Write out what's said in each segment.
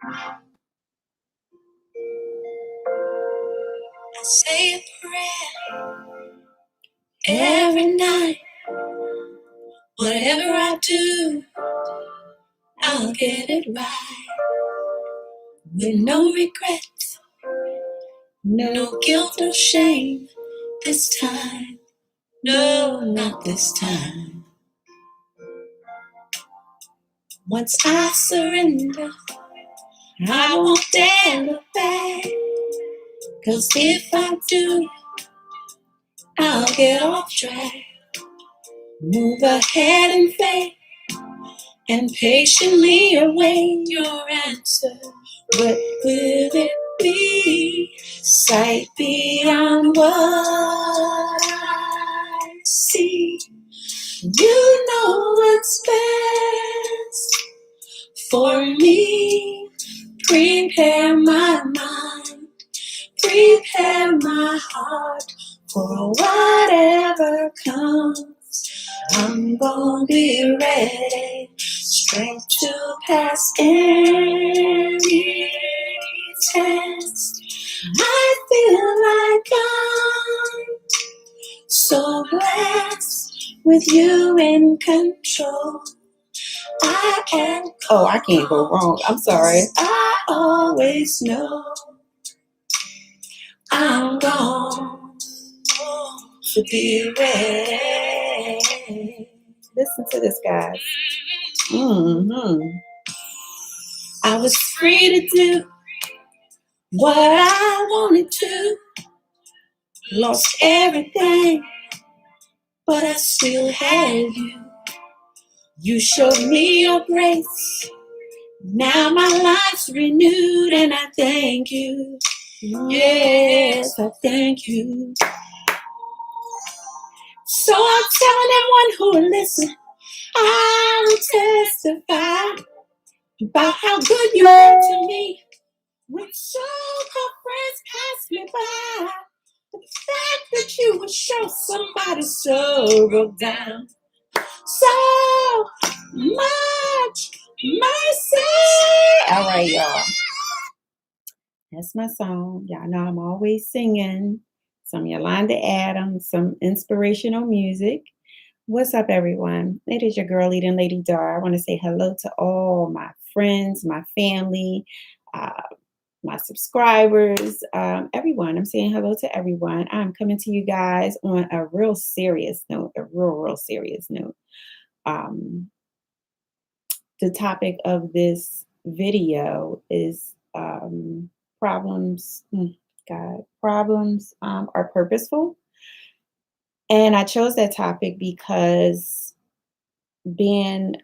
I say a prayer every night. Whatever I do, I'll get it right. With no regrets, no guilt or shame this time. No, not this time. Once I surrender, I won't dare look back. 'Cause if I do, I'll get off track. Move ahead in faith and patiently await your answer. What will it be? Sight beyond what I see. You know what's best for me. Prepare my mind, prepare my heart for whatever comes. I'm gonna be ready, strength to pass any test. I feel like I'm so blessed with you in control. I can't go wrong. I'm sorry. I always know I'm going to be ready. Listen to this, guys. I was free to do what I wanted to. Lost everything, but I still had you. You showed me your grace. Now my life's renewed, and I thank you. Yes, I thank you. So I'm telling everyone who will listen, I will testify about how good you are to me. When so-called friends pass me by, the fact that you would show somebody so broke down, so much mercy. All right, y'all. That's my song. Y'all know I'm always singing some Yolanda Adams, some inspirational music. What's up, everyone? It is your girl, Leading Lady Dar. I want to say hello to all my friends, my family, my subscribers, everyone. I'm saying hello to everyone. I'm coming to you guys on a real serious note, real serious note. The topic of this video is problems. Problems are purposeful. And I chose that topic because being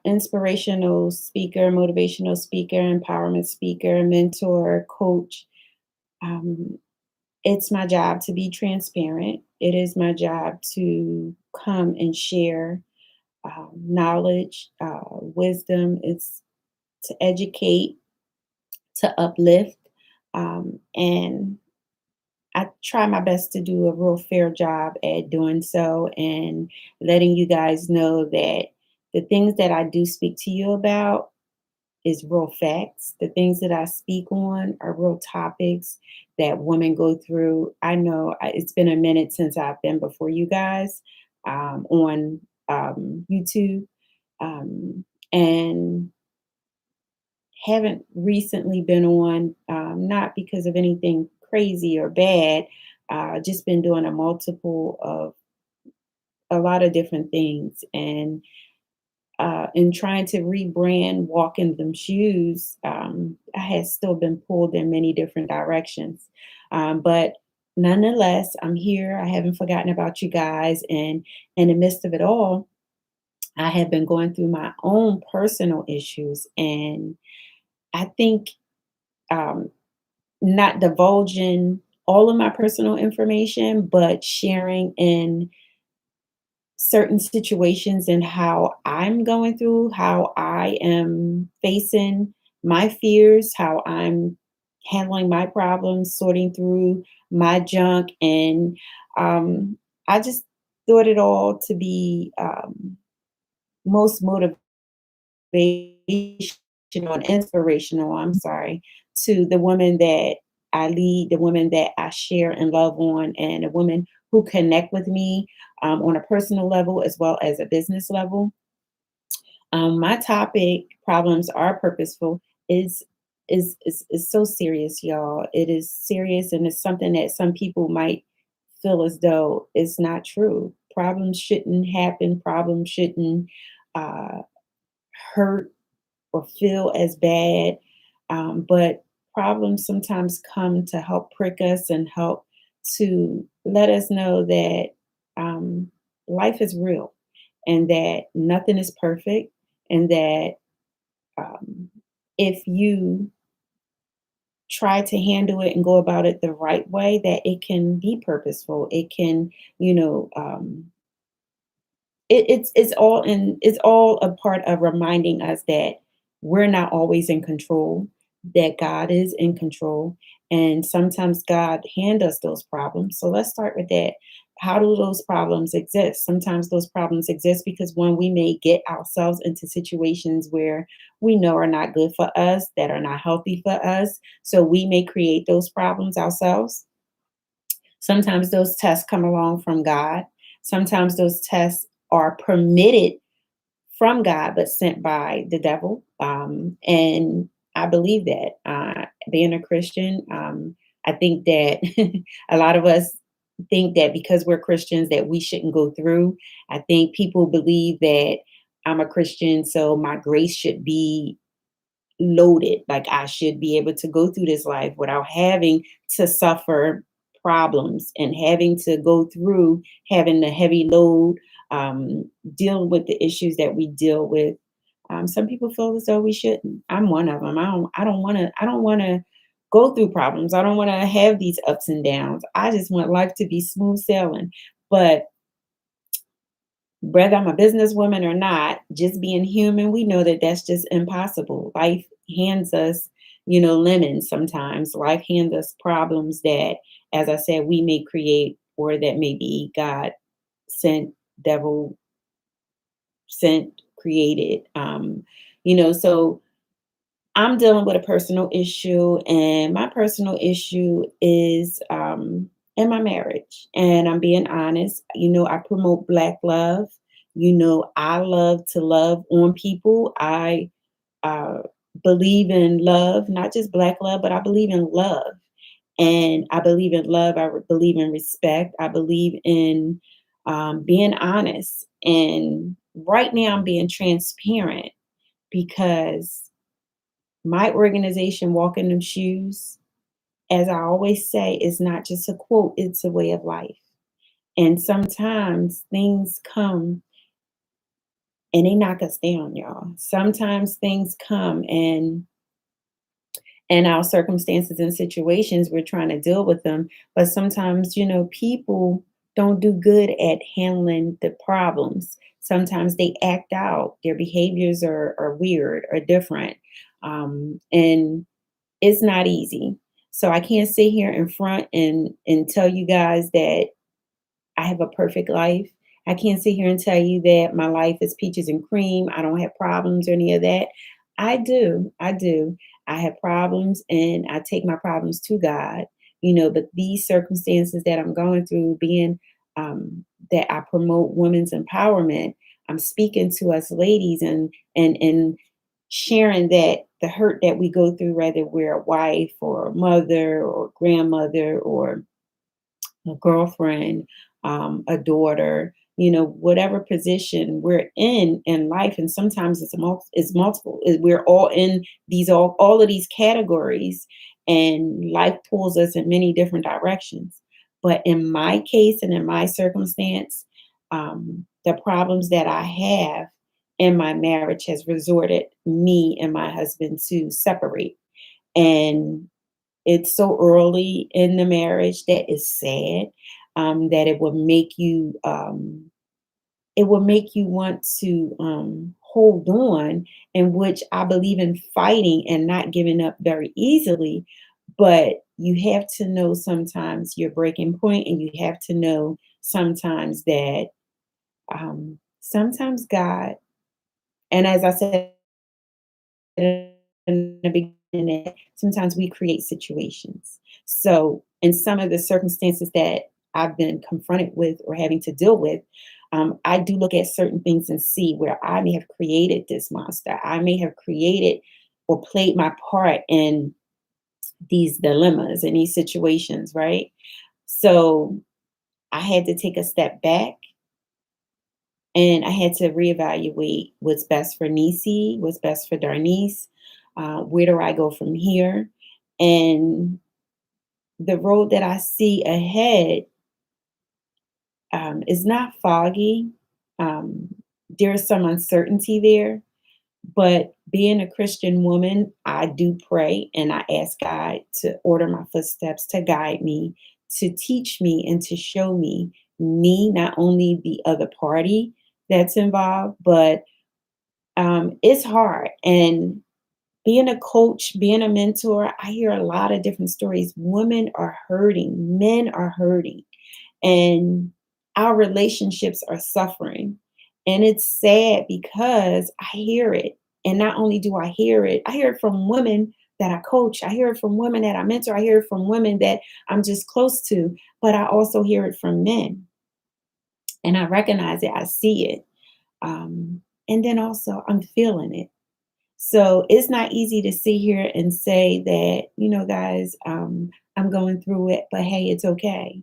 inspirational speaker, motivational speaker, empowerment speaker, mentor, coach, it's my job to be transparent. It is my job to come and share knowledge, wisdom. It's to educate, to uplift, and I try my best to do a real fair job at doing so and letting you guys know that the things that I do speak to you about is real facts. The things that I speak on are real topics that women go through. I know it's been a minute since I've been before you guys on YouTube, and haven't recently been on, not because of anything crazy or bad, just been doing a lot of different things, and trying to rebrand Walk in Them Shoes, I had still been pulled in many different directions. But nonetheless, I'm here. I haven't forgotten about you guys. And in the midst of it all, I have been going through my own personal issues. And I think not divulging all of my personal information, but sharing in certain situations and how I'm going through, how I am facing my fears, how I'm handling my problems, sorting through my junk. And I just thought it all to be most motivational and inspirational, I'm sorry, to the women that I lead, the women that I share and love on, and the women who connect with me on a personal level as well as a business level. My topic, problems are purposeful, is is so serious, y'all. It is serious, and it's something that some people might feel as though it's not true. Problems shouldn't happen. Problems shouldn't uh, hurt or feel as bad. But problems sometimes come to help prick us and help to let us know that um, life is real and that nothing is perfect, and that um, if you try to handle it and go about it the right way, that it can be purposeful. It can, you know, it's all a part of reminding us that we're not always in control, that God is in control, and sometimes God hand us those problems. So let's start with that. How do those problems exist? Sometimes those problems exist because when we may get ourselves into situations where we know are not good for us, that are not healthy for us, so we may create those problems ourselves. Sometimes those tests come along from God. Sometimes those tests are permitted from God, but sent by the devil. And I believe that. Being a Christian, I think that a lot of us think that because we're Christians that we shouldn't go through. I think people believe that I'm a Christian, so my grace should be loaded. Like I should be able to go through this life without having to suffer problems and having to go through having the heavy load, dealing with the issues that we deal with. Some people feel as though we shouldn't. I'm one of them. I don't want to. I don't want to go through problems. I don't want to have these ups and downs. I just want life to be smooth sailing. But whether I'm a businesswoman or not, just being human, we know that that's just impossible. Life hands us, lemons sometimes. Life hands us problems that, as I said, we may create or that maybe God sent, devil sent, created. So I'm dealing with a personal issue, and my personal issue is in my marriage. And I'm being honest. I promote Black love. I love to love on people. I uh, believe in love, not just Black love, but I believe in love. And I believe in love. Believe in respect. I believe in being honest. And right now, I'm being transparent because my organization, Walking Them Shoes, as I always say, is not just a quote, it's a way of life. And sometimes things come and they knock us down, y'all. Sometimes things come and our circumstances and situations, we're trying to deal with them. But sometimes, people don't do good at handling the problems. Sometimes they act out, their behaviors are weird or different. And it's not easy. So I can't sit here in front and tell you guys that I have a perfect life. I can't sit here and tell you that my life is peaches and cream. I don't have problems or any of that. I do. I do. I have problems and I take my problems to God, but these circumstances that I'm going through, being that I promote women's empowerment, I'm speaking to us ladies and sharing that the hurt that we go through, whether we're a wife or a mother or grandmother or a girlfriend, a daughter, whatever position we're in life, and sometimes it's multiple. We're all in these all of these categories, and life pulls us in many different directions. But in my case and in my circumstance, the problems that I have in my marriage has resorted me and my husband to separate. And it's so early in the marriage that is sad, that it will make you want to hold on, in which I believe in fighting and not giving up very easily. But you have to know sometimes your breaking point, and you have to know sometimes that sometimes God, and as I said the beginning that sometimes we create situations. So, in some of the circumstances that I've been confronted with or having to deal with, I do look at certain things and see where I may have created this monster. I may have created or played my part in these dilemmas and these situations, right? So I had to take a step back and I had to reevaluate what's best for Nisi, what's best for Darnice, where do I go from here? And the road that I see ahead is not foggy. Um, there's some uncertainty there, but being a Christian woman, I do pray and I ask God to order my footsteps, to guide me, to teach me, and to show me, not only the other party that's involved, but it's hard. And being a coach, being a mentor, I hear a lot of different stories. Women are hurting, men are hurting, and our relationships are suffering. And it's sad because I hear it. And not only do I hear it from women that I coach, I hear it from women that I mentor, I hear it from women that I'm just close to, but I also hear it from men. And I recognize it, I see it. And then also, I'm feeling it. So it's not easy to sit here and say that, guys, I'm going through it, but hey, it's okay.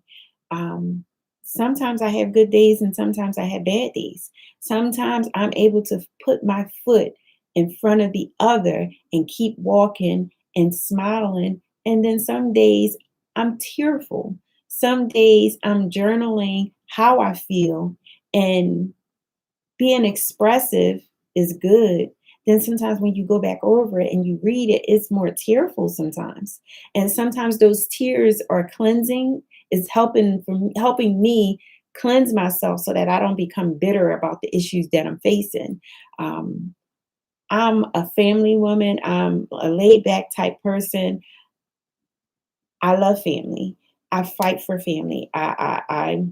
Um, Sometimes I have good days and sometimes I have bad days. Sometimes I'm able to put my foot in front of the other and keep walking and smiling. And then some days I'm tearful. Some days I'm journaling how I feel, and being expressive is good. Then sometimes when you go back over it and you read it, it's more tearful sometimes. And sometimes those tears are cleansing, is helping me cleanse myself so that I don't become bitter about the issues that I'm facing. Um, I'm a family woman. I'm a laid back type person. I love family. I fight for family. I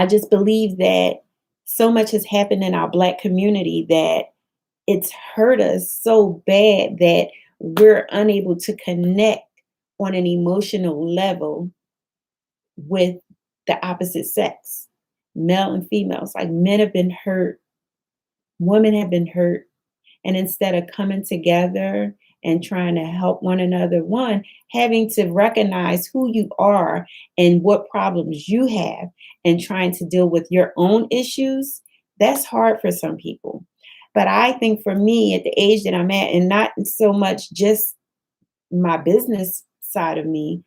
just believe that so much has happened in our Black community that it's hurt us so bad that we're unable to connect on an emotional level with the opposite sex, male and females. Like, men have been hurt, women have been hurt, and instead of coming together and trying to help one another, one, having to recognize who you are and what problems you have and trying to deal with your own issues, that's hard for some people. But I think for me, at the age that I'm at, and not so much just my business side of me,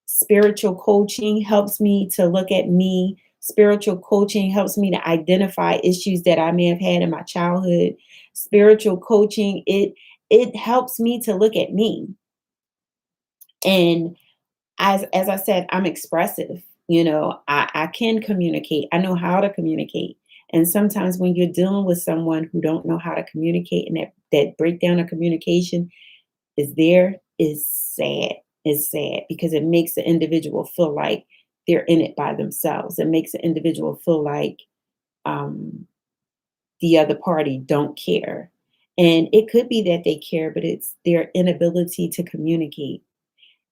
spiritual coaching helps me to look at me. Spiritual coaching helps me to identify issues that I may have had in my childhood. Spiritual coaching, it helps me to look at me. And as I said, I'm expressive. I can communicate. I know how to communicate. And sometimes when you're dealing with someone who don't know how to communicate, and that breakdown of communication is sad. It's sad because it makes the individual feel like they're in it by themselves. It makes the individual feel like um, the other party don't care. And it could be that they care, but it's their inability to communicate.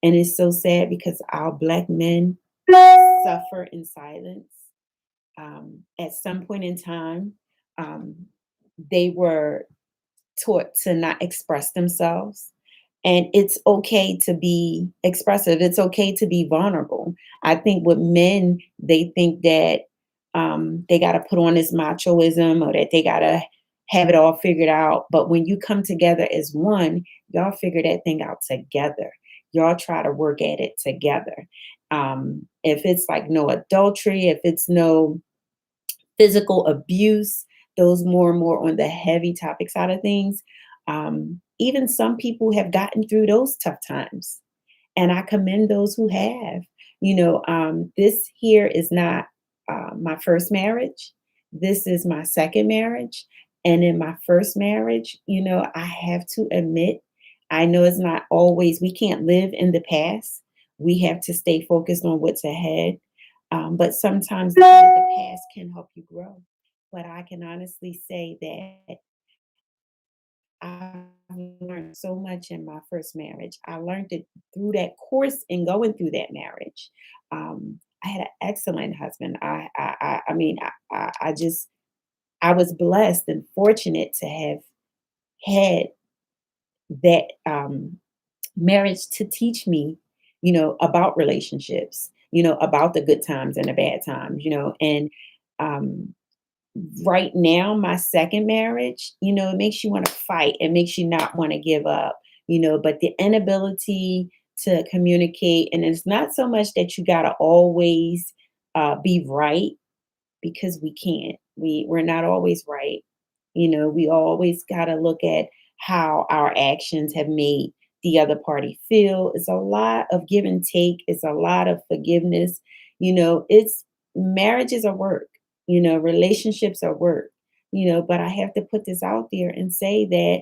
And it's so sad because our Black men suffer in silence. At some point in time, um, they were taught to not express themselves. And it's okay to be expressive. It's okay to be vulnerable. I think with men, they think that they got to put on this machoism or that they got to have it all figured out. But when you come together as one, y'all figure that thing out together. Y'all try to work at it together. If it's like no adultery, if it's no physical abuse, those more and more on the heavy topic side of things. Even some people have gotten through those tough times, and I commend those who have. This here is not my first marriage. This is my second marriage. And in my first marriage, I have to admit, I know it's not always, we can't live in the past. We have to stay focused on what's ahead. But sometimes the past can help you grow. But I can honestly say that I learned so much in my first marriage. I learned it through that course and going through that marriage. I had an excellent husband. I mean, I just, I was blessed and fortunate to have had that marriage to teach me, about relationships, about the good times and the bad times, and um, right now, my second marriage, it makes you want to fight. It makes you not want to give up, but the inability to communicate. And it's not so much that you got to always be right because we can't. We're not always right. We always got to look at how our actions have made the other party feel. It's a lot of give and take. It's a lot of forgiveness. It's marriages are work. Relationships are work. But I have to put this out there and say that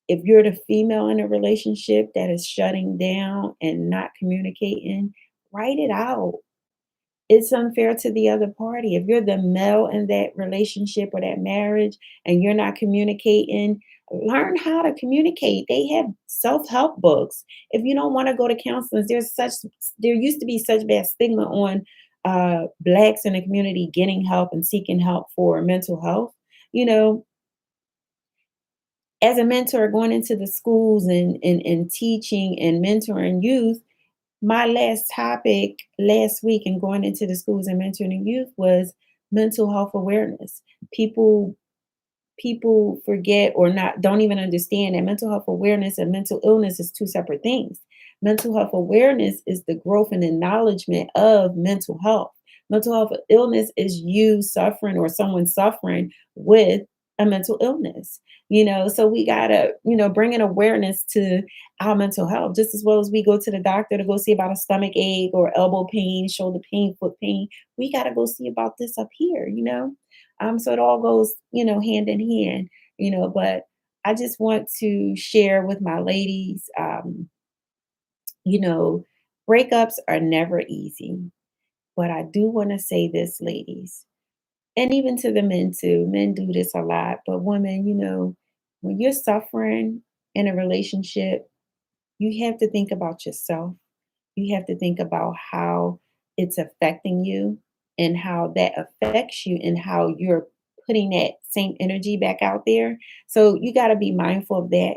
if you're the female in a relationship that is shutting down and not communicating, write it out. It's unfair to the other party. If you're the male in that relationship or that marriage and you're not communicating, learn how to communicate. They have self-help books. If you don't want to go to counselors, there used to be such bad stigma on blacks in the community getting help and seeking help for mental health. You know, as a mentor going into the schools and teaching and mentoring youth, my last topic last week and going into the schools and mentoring youth was mental health awareness. People forget or not don't even understand that mental health awareness and mental illness is two separate things. Mental health awareness is the growth and acknowledgement of mental health. Mental health illness is you suffering or someone suffering with a mental illness. So we gotta, bring an awareness to our mental health just as well as we go to the doctor to go see about a stomach ache or elbow pain, shoulder pain, foot pain. We gotta go see about this up here. So it all goes, hand in hand, but I just want to share with my ladies, you know, breakups are never easy. But I do want to say this, ladies, and even to the men too. Men do this a lot, but women, when you're suffering in a relationship, you have to think about yourself. You have to think about how it's affecting you and how that affects you and how you're putting that same energy back out there. So you got to be mindful of that.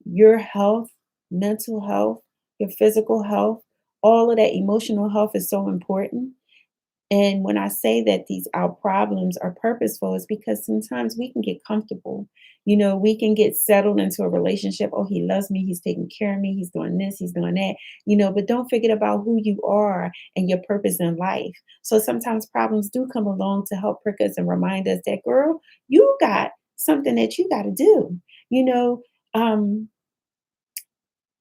Your health, mental health, your physical health, all of that emotional health is so important. And when I say that these our problems are purposeful, is because sometimes we can get comfortable. We can get settled into a relationship. Oh, he loves me, he's taking care of me, he's doing this, he's doing that, but don't forget about who you are and your purpose in life. So sometimes problems do come along to help prick us and remind us that, girl, you got something that you got to do. You know, um,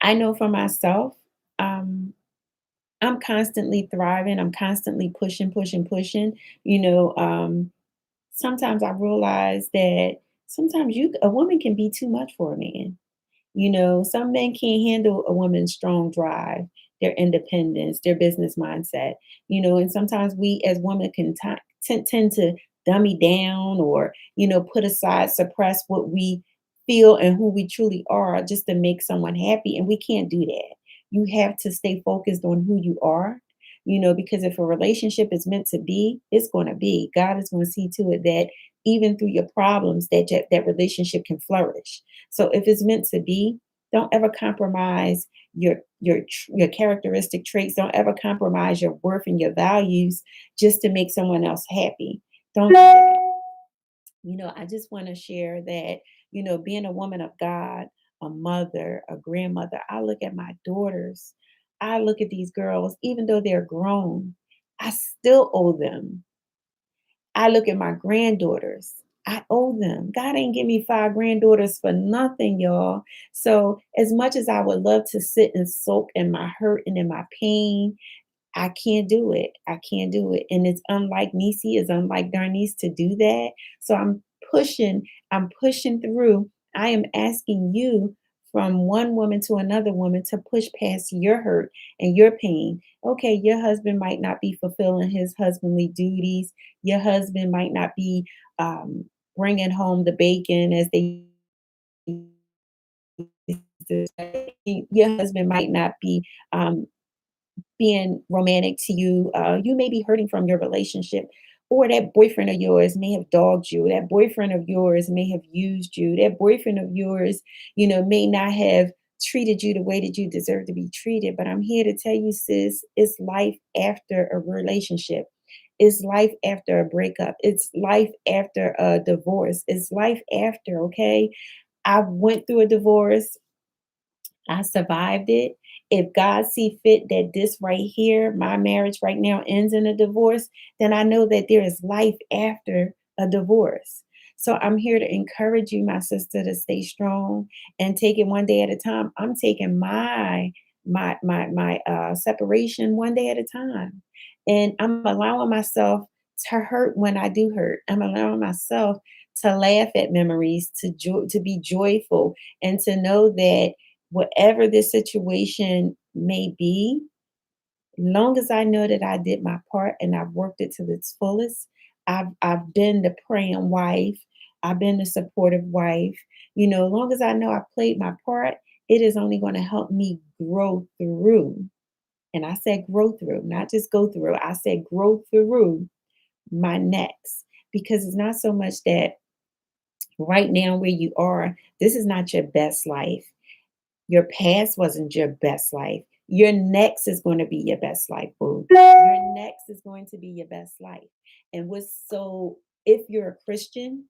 I know for myself, um, I'm constantly thriving. I'm constantly pushing, pushing, pushing. You know, um, Sometimes I realize that sometimes a woman can be too much for a man. Some men can't handle a woman's strong drive, their independence, their business mindset. And sometimes we as women can tend to dummy down or, put aside, suppress what we feel and who we truly are just to make someone happy. And we can't do that. You have to stay focused on who you are. Because if a relationship is meant to be, it's going to be. God is going to see to it that even through your problems, that relationship can flourish. So if it's meant to be, don't ever compromise your characteristic traits. Don't ever compromise your worth and your values just to make someone else happy. Don't do that. I just want to share that, being a woman of God, a mother, a grandmother, I look at my daughters. I look at these girls, even though they're grown, I still owe them. I look at my granddaughters. I owe them. God ain't give me five granddaughters for nothing, y'all. So, as much as I would love to sit and soak in my hurt and in my pain, I can't do it. I can't do it. And it's unlike Nisi, it's unlike Darnice to do that. So pushing, I'm pushing through. I am asking you from one woman to another woman to push past your hurt and your pain. Okay, your husband might not be fulfilling his husbandly duties. Your husband might not be bringing home the bacon as they used to Your husband might not be being romantic to you. You may be hurting from your relationship, or that boyfriend of yours may have dogged you. That boyfriend of yours may have used you. That boyfriend of yours, may not have treated you the way that you deserve to be treated. But I'm here to tell you, sis, it's life after a relationship. It's life after a breakup. It's life after a divorce. It's life after, okay? I went through a divorce. I survived it. If God see fit that this right here, my marriage right now ends in a divorce, then I know that there is life after a divorce. So I'm here to encourage you, my sister, to stay strong and take it one day at a time. I'm taking my separation one day at a time. And I'm allowing myself to hurt when I do hurt. I'm allowing myself to laugh at memories, to be joyful, and to know that whatever the situation may be, long as I know that I did my part and I've worked it to its fullest, I've been the praying wife, I've been the supportive wife. Long as I know I played my part, it is only going to help me grow through. And I said grow through, not just go through. I said grow through my next. Because it's not so much that right now where you are, this is not your best life. Your past wasn't your best life. Your next is going to be your best life, boo. Your next is going to be your best life. And if you're a Christian,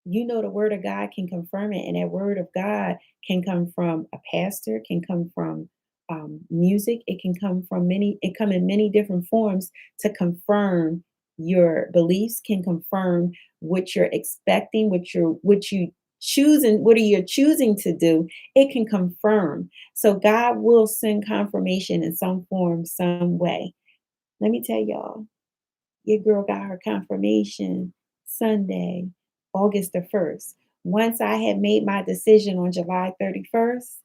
the word of God can confirm it. And that word of God can come from a pastor, can come from music. It can it come in many different forms to confirm your beliefs, can confirm what you're expecting, what you choosing, what are you choosing to do. It can confirm. So God will send confirmation in some form, some way. Let me tell y'all, your girl got her confirmation Sunday, August the 1st. Once I had made my decision on July 31st,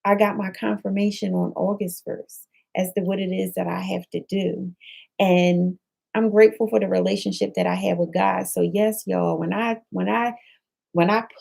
I got my confirmation on August 1st as to what it is that I have to do. And I'm grateful for the relationship that I have with God. So yes, y'all, when I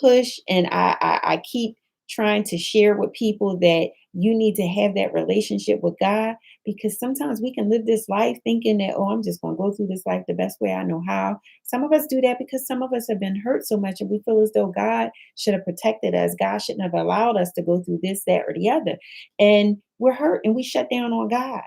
push and I keep trying to share with people that you need to have that relationship with God, because sometimes we can live this life thinking that, oh, I'm just going to go through this life the best way I know how. Some of us do that because some of us have been hurt so much and we feel as though God should have protected us. God shouldn't have allowed us to go through this, that, or the other. And we're hurt and we shut down on God.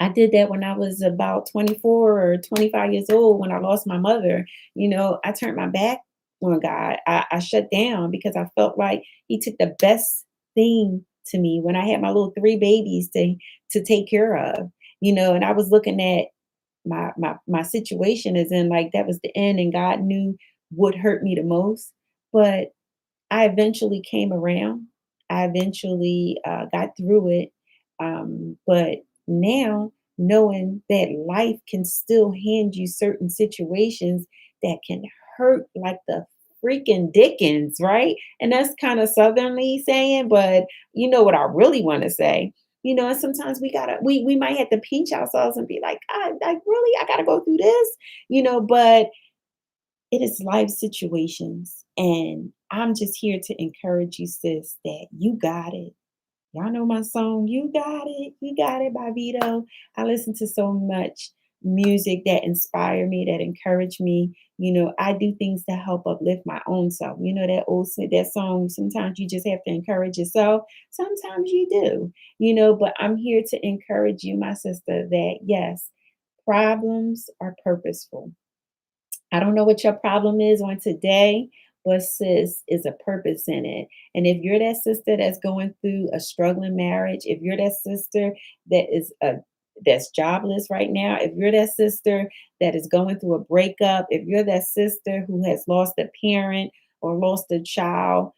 I did that when I was about 24 or 25 years old when I lost my mother. I turned my back on God. I shut down because I felt like He took the best thing to me when I had my little three babies to take care of. And I was looking at my situation as in like that was the end, and God knew what hurt me the most. But I eventually came around. I eventually got through it. But now, knowing that life can still hand you certain situations that can hurt like the freaking Dickens, right? And that's kind of southernly saying, but you know what I really want to say. And sometimes we might have to pinch ourselves and be like, God, like really, I gotta go through this, but it is life situations. And I'm just here to encourage you, sis, that you got it. Y'all know my song, You Got It, You Got It by Vito. I listen to so much music that inspire me, that encourage me. I do things to help uplift my own self. That song, sometimes you just have to encourage yourself. Sometimes you do, but I'm here to encourage you, my sister, that yes, problems are purposeful. I don't know what your problem is on today, but sis, is a purpose in it. And if you're that sister that's going through a struggling marriage, if you're that sister that is that's jobless right now, if you're that sister that is going through a breakup, if you're that sister who has lost a parent or lost a child,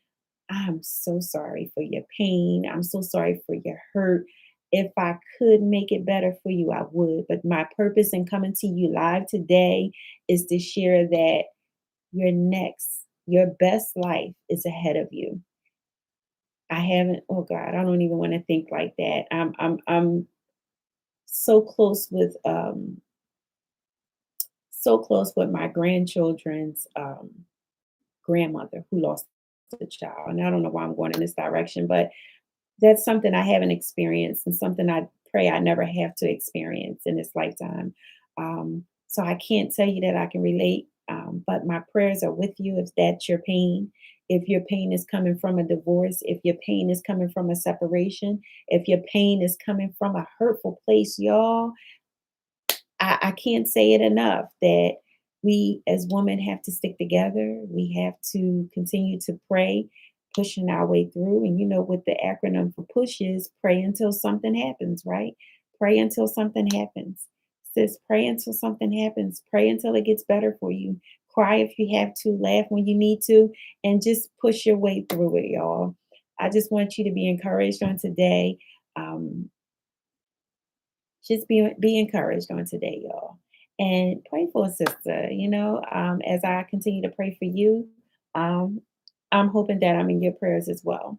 I'm so sorry for your pain. I'm so sorry for your hurt. If I could make it better for you, I would. But my purpose in coming to you live today is to share that your best life is ahead of you. I haven't, oh God, I don't even want to think like that. I'm so close with my grandchildren's grandmother who lost foster child. And I don't know why I'm going in this direction, but that's something I haven't experienced and something I pray I never have to experience in this lifetime. So I can't tell you that I can relate, but my prayers are with you if that's your pain. If your pain is coming from a divorce, if your pain is coming from a separation, if your pain is coming from a hurtful place, y'all, I can't say it enough that we as women have to stick together. We have to continue to pray, pushing our way through. And you know what the acronym for push is, pray until something happens, right? Pray until something happens. Sis, pray until something happens. Pray until it gets better for you. Cry if you have to, laugh when you need to, and just push your way through it, y'all. I just want you to be encouraged on today. Um, just be encouraged on today, y'all. And pray for a sister, as I continue to pray for you, um, I'm hoping that I'm in your prayers as well.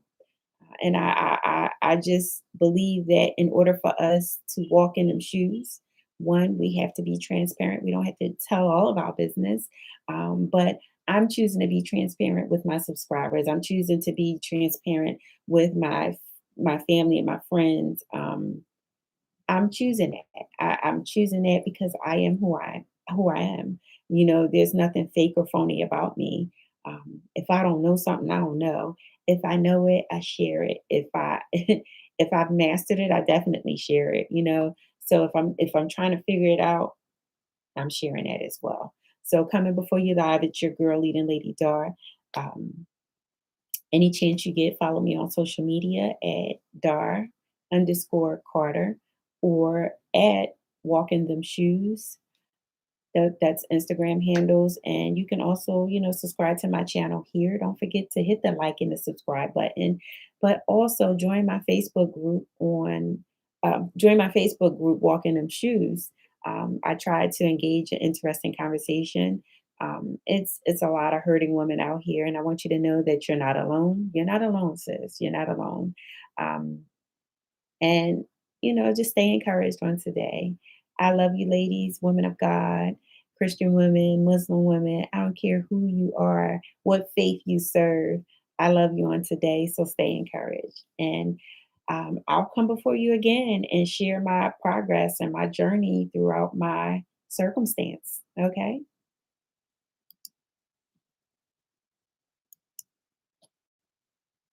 And I just believe that in order for us to walk in them shoes, one, we have to be transparent. We don't have to tell all of our business. But I'm choosing to be transparent with my subscribers. I'm choosing to be transparent with my family and my friends. I'm choosing that. I'm choosing that because I am who I am. There's nothing fake or phony about me. If I don't know something, I don't know. If I know it, I share it. If I if I've mastered it, I definitely share it. So if I'm trying to figure it out, I'm sharing that as well. So coming before you live, it's your girl leading Lady Dar. Um, any chance you get, follow me on social media at dar_Carter or at Walking Them Shoes. That's Instagram handles. And you can also, subscribe to my channel here. Don't forget to hit the like and the subscribe button, but also join my Facebook group, Walking Them Shoes. I try to engage in interesting conversation. It's a lot of hurting women out here, and I want you to know that you're not alone. You're not alone, sis. You're not alone. Um, and, just stay encouraged on today. I love you, ladies, women of God, Christian women, Muslim women. I don't care who you are, what faith you serve. I love you on today. So stay encouraged. And I'll come before you again and share my progress and my journey throughout my circumstance. Okay.